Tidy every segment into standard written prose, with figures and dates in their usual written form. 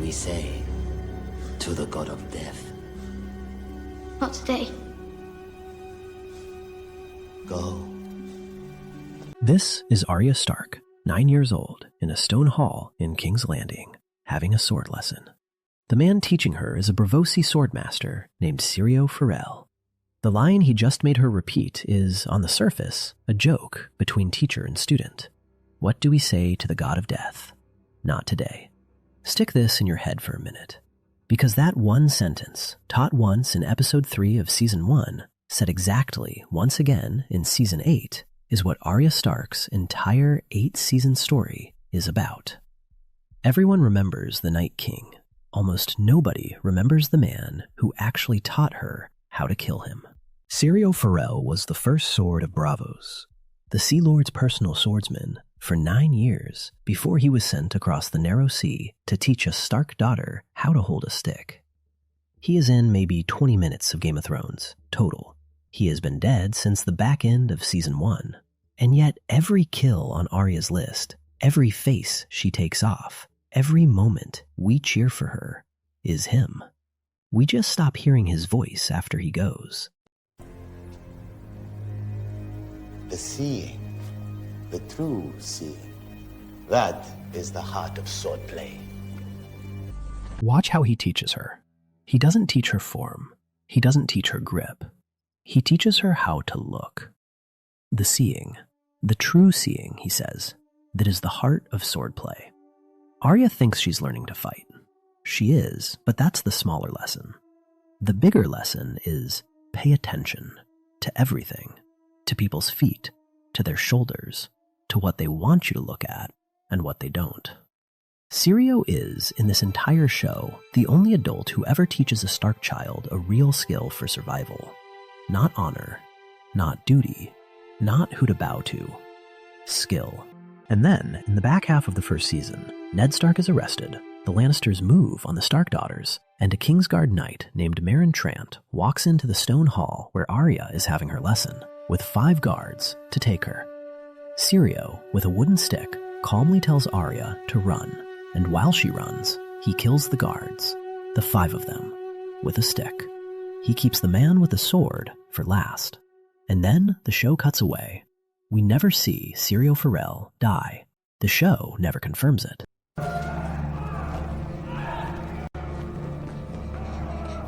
we say to the god of death? Not today. Go. This is Arya Stark, 9 years old, in a stone hall in King's Landing, having a sword lesson. The man teaching her is a Braavosi swordmaster named Syrio Forel. The line he just made her repeat is, on the surface, a joke between teacher and student. What do we say to the god of death? Not today. Stick this in your head for a minute, because that one sentence, taught once in episode 3 of season 1, said exactly once again in season 8, is what Arya Stark's entire 8-season story is about. Everyone remembers the Night King. Almost nobody remembers the man who actually taught her how to kill him. Syrio Forel was the first sword of Braavos, the Sea Lord's personal swordsman, for 9 years before he was sent across the narrow sea to teach a Stark daughter how to hold a stick. He is in maybe 20 minutes of Game of Thrones, total. He has been dead since the back end of season 1, and yet every kill on Arya's list, every face she takes off, every moment we cheer for her is him. We just stop hearing his voice after he goes. The seeing, the true seeing, that is the heart of swordplay. Watch how he teaches her. He doesn't teach her form. He doesn't teach her grip. He teaches her how to look. The seeing, the true seeing, he says, that is the heart of swordplay. Arya thinks she's learning to fight. She is, but that's the smaller lesson. The bigger lesson is pay attention to everything, to people's feet, to their shoulders, to what they want you to look at and what they don't. Syrio is, in this entire show, the only adult who ever teaches a Stark child a real skill for survival. Not honor, not duty, not who to bow to. Skill. And then, in the back half of the first season, Ned Stark is arrested, the Lannisters move on the Stark daughters, and a Kingsguard knight named Trant walks into the stone hall where Arya is having her lesson, with 5 guards to take her. Syrio, with a wooden stick, calmly tells Arya to run, and while she runs, he kills the guards, the 5 of them, with a stick. He keeps the man with the sword for last. And then the show cuts away. We never see Syrio Forel die. The show never confirms it.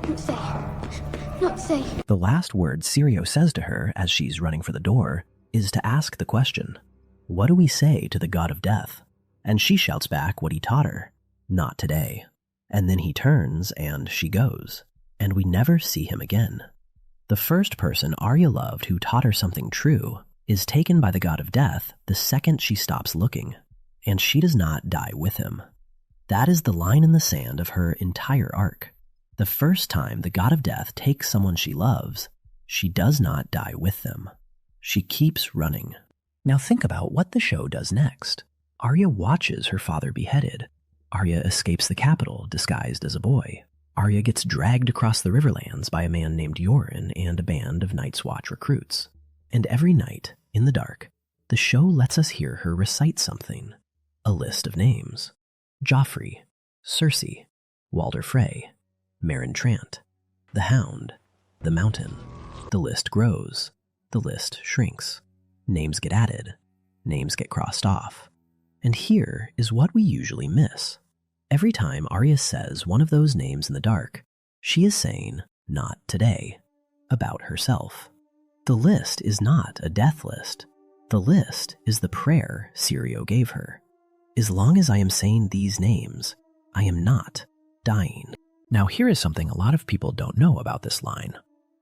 Not safe. Not safe. The last word Syrio says to her as she's running for the door is to ask the question, what do we say to the god of death? And she shouts back what he taught her, not today. And then he turns and she goes. And we never see him again. The first person Arya loved who taught her something true is taken by the god of death the second she stops looking, and she does not die with him. That is the line in the sand of her entire arc. The first time the god of death takes someone she loves, she does not die with them. She keeps running. Now think about what the show does next. Arya watches her father beheaded. Arya escapes the capital disguised as a boy. Arya gets dragged across the Riverlands by a man named Yoren and a band of Night's Watch recruits. And every night, in the dark, the show lets us hear her recite something. A list of names. Joffrey, Cersei, Walder Frey, Trant, the Hound, the Mountain. The list grows. The list shrinks. Names get added. Names get crossed off. And here is what we usually miss. Every time Arya says one of those names in the dark, she is saying, not today, about herself. The list is not a death list. The list is the prayer Syrio gave her. As long as I am saying these names, I am not dying. Now here is something a lot of people don't know about this line.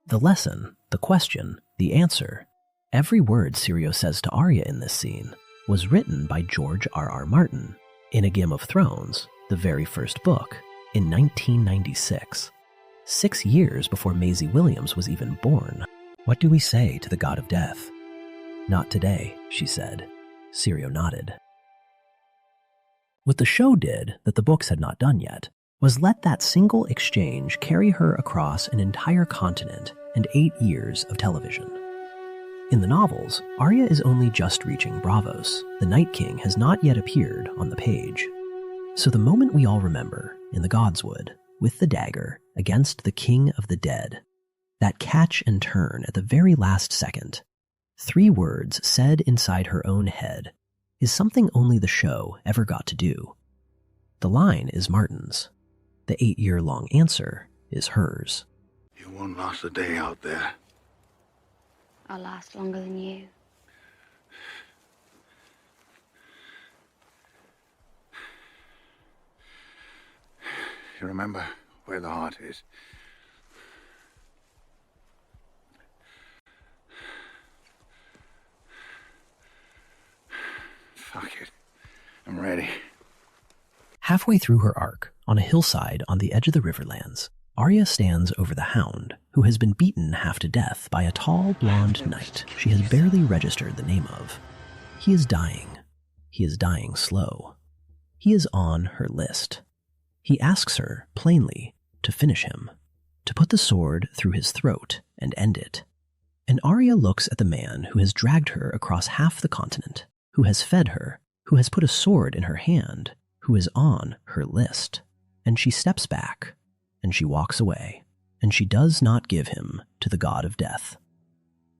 The lesson, the question, the answer, every word Syrio says to Arya in this scene was written by George R.R. Martin in A Game of Thrones, the very first book, in 1996. 6 years before Maisie Williams was even born. What do we say to the god of death? Not today, she said. Syrio nodded. What the show did that the books had not done yet was let that single exchange carry her across an entire continent and 8 years of television. In the novels, Arya is only just reaching Braavos. The Night King has not yet appeared on the page. So the moment we all remember, in the Godswood with the dagger against the King of the Dead. That catch and turn at the very last second, 3 words said inside her own head, is something only the show ever got to do. The line is Martin's. The 8-year-long answer is hers. You won't last a day out there. I'll last longer than you. You remember where the heart is? Fuck it. I'm ready. Halfway through her arc, on a hillside on the edge of the Riverlands, Arya stands over the Hound, who has been beaten half to death by a tall, blonde knight she has barely registered the name of. He is dying. He is dying slow. He is on her list. He asks her, plainly, to finish him, to put the sword through his throat and end it. And Arya looks at the man who has dragged her across half the continent, who has fed her, who has put a sword in her hand, who is on her list. And she steps back, and she walks away, and she does not give him to the god of death.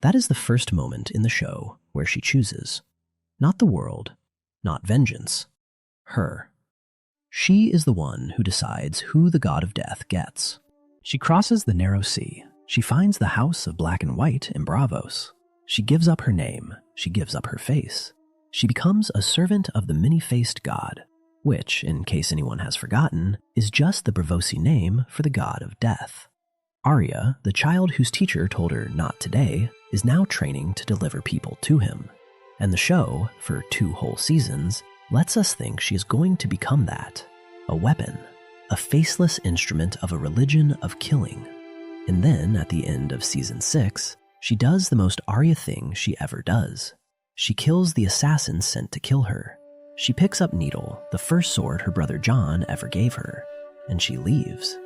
That is the first moment in the show where she chooses. Not the world, not vengeance, her. She is the one who decides who the god of death gets. She crosses the narrow sea. She finds the house of black and white in Braavos. She gives up her name. She gives up her face. She becomes a servant of the many-faced god, which, in case anyone has forgotten, is just the Braavosi name for the god of death. Arya, the child whose teacher told her not today, is now training to deliver people to him. And the show, for 2 whole seasons, lets us think she is going to become that, a weapon, a faceless instrument of a religion of killing. And then, at the end of season 6, she does the most Arya thing she ever does. She kills the assassin sent to kill her. She picks up Needle, the first sword her brother Jon ever gave her, and she leaves.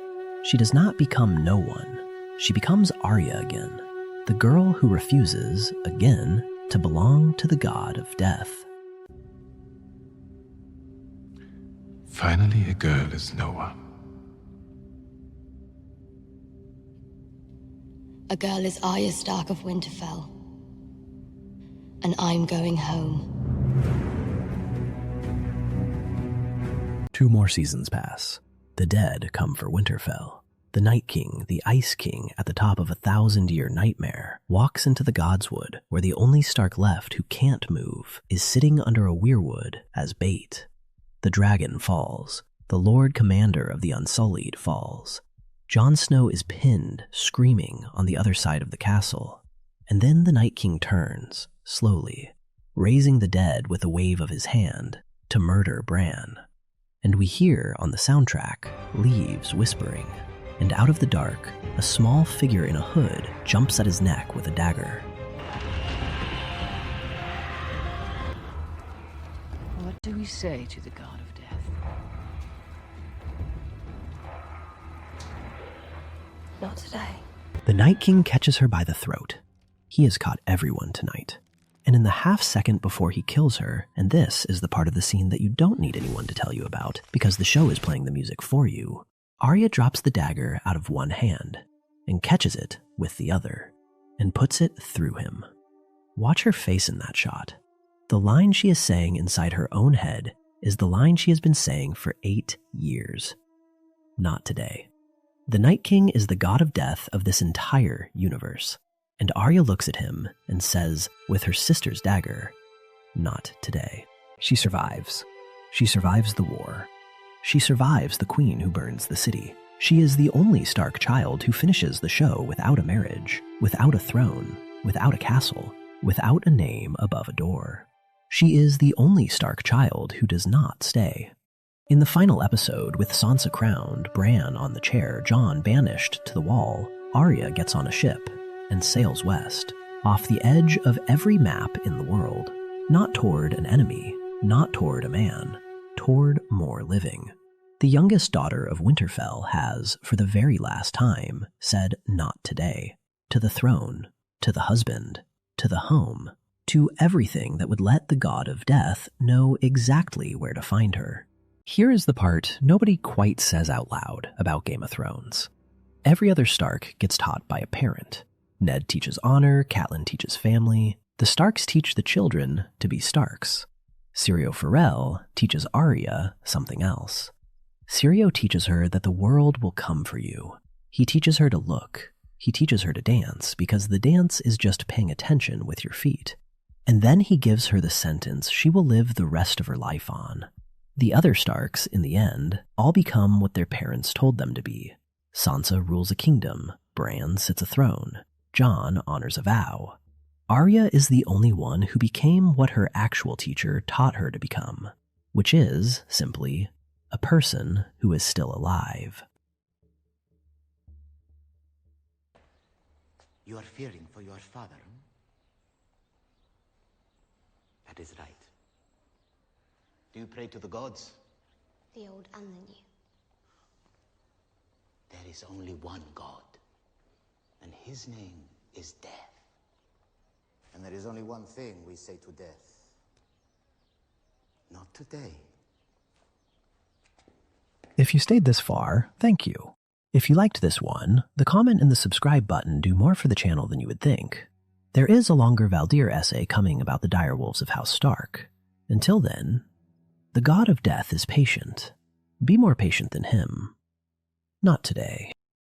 She does not become no one. She becomes Arya again, the girl who refuses, again, to belong to the god of death. Finally, a girl is no one. A girl is Arya Stark of Winterfell. And I'm going home. 2 more seasons pass. The dead come for Winterfell. The Night King, the Ice King at the top of a 1,000-year nightmare, walks into the Godswood, where the only Stark left who can't move is sitting under a weirwood as bait. The dragon falls. The Lord Commander of the Unsullied falls. Jon Snow is pinned, screaming, on the other side of the castle. And then the Night King turns, slowly, raising the dead with a wave of his hand, to murder Bran. And we hear, on the soundtrack, leaves whispering. And out of the dark, a small figure in a hood jumps at his neck with a dagger. What do we say to the god of death? Not today. The Night King catches her by the throat. He has caught everyone tonight. And in the half second before he kills her, and this is the part of the scene that you don't need anyone to tell you about, because the show is playing the music for you, Arya drops the dagger out of one hand, and catches it with the other, and puts it through him. Watch her face in that shot. The line she is saying inside her own head is the line she has been saying for 8 years. Not today. The Night King is the god of death of this entire universe, and Arya looks at him and says, with her sister's dagger, not today. She survives. She survives the war. She survives the queen who burns the city. She is the only Stark child who finishes the show without a marriage, without a throne, without a castle, without a name above a door. She is the only Stark child who does not stay. In the final episode, with Sansa crowned, Bran on the chair, Jon banished to the wall, Arya gets on a ship and sails west, off the edge of every map in the world, not toward an enemy, not toward a man, toward more living. The youngest daughter of Winterfell has, for the very last time, said not today, to the throne, to the husband, to the home, to everything that would let the god of death know exactly where to find her. Here is the part nobody quite says out loud about Game of Thrones. Every other Stark gets taught by a parent. Ned teaches honor, Catelyn teaches family. The Starks teach the children to be Starks. Syrio Forel teaches Arya something else. Syrio teaches her that the world will come for you. He teaches her to look. He teaches her to dance, because the dance is just paying attention with your feet. And then he gives her the sentence she will live the rest of her life on. The other Starks, in the end, all become what their parents told them to be. Sansa rules a kingdom. Bran sits a throne. Jon honors a vow. Arya is the only one who became what her actual teacher taught her to become, which is, simply, a person who is still alive. You are fearing for your father. That is right. Do you pray to the gods? The old and the new. There is only one God, and his name is death. And there is only one thing we say to death. Not today. If you stayed this far, thank you. If you liked this one, the comment and the subscribe button do more for the channel than you would think. There is a longer Valdyr essay coming about the direwolves of House Stark. Until then, the God of Death is patient. Be more patient than him. Not today.